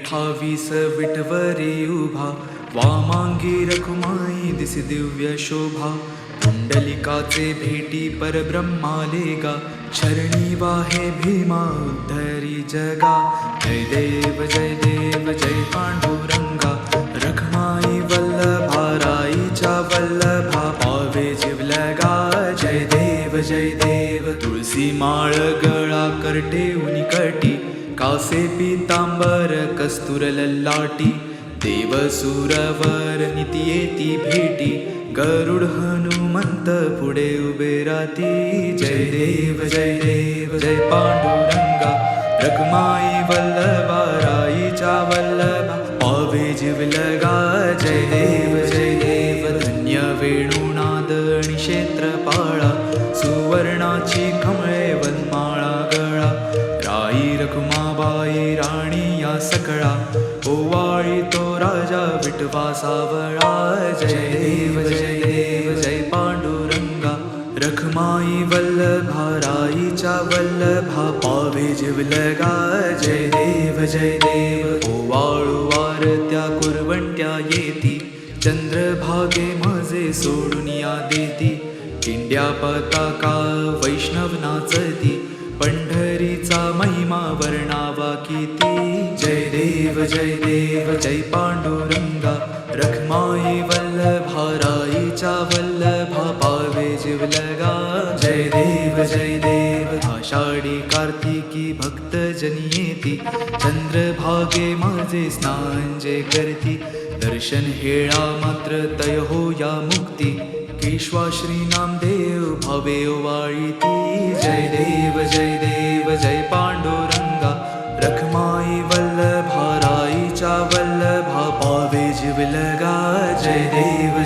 28 विटवरी उभा, वामांगी रखुमाई दिसी दिव्य शोभा. पुंडलिकाचे भेटी परब्रह्माले गा, शरणी वाहे भीमा उद्धरी जगा. जय देव जय पांडुरंगा, रखमाई वल्लभा राईच्या वल्लभा, पावे जिवलगा. जय देव तुळसी माळ गळा करटे उनिकटी, कासे पीतांबर कस्तूर ललाटी. देव सुरवर निती येती भेटी, गरुड हनुमंत पुढे उभे राती. जय देव जय पांडुरंगा, रखमाई वल्लभा राईच्या वल्लभा, पावे जिवलगा. जय देव धन्य वेणुनाद आणि क्षेत्रपाळा, सुवर्णाची कमळे वनमाळा गळा. राई रखुमाबाई राणी या सकळा, ओवाळी तो राजा विठवा सावळा. जय देव जय पांडुरंगा, रखमाई वल्लभा राईच्या वल्लभा, पावे जिवलगा. जय देव ओवाळू वारत्या कुरवंट्या येती, चंद्रभागे माझे सोडून या देती. इंड्या पताका वैष्णव नाचती, पंढरीचा महिमा वर्णावा किती. जय देव जय पांडुरंगा, रखमाई वल्लभा राईच्या वल्लभा, पावे जिवलगा. जय देव आषाढी कार्तिकी भक्तजनी येती, चंद्रभागे माझे स्नान जे करती. दर्शन हेळा मात्र तय हो या मुक्ती, केशवा श्री नामदेव भावे ओवाळीती. जय देव जय पांडुरंगा, रखमाई वल्लभा राईच्या वल्लभा, पावे जिवलगा. जय देव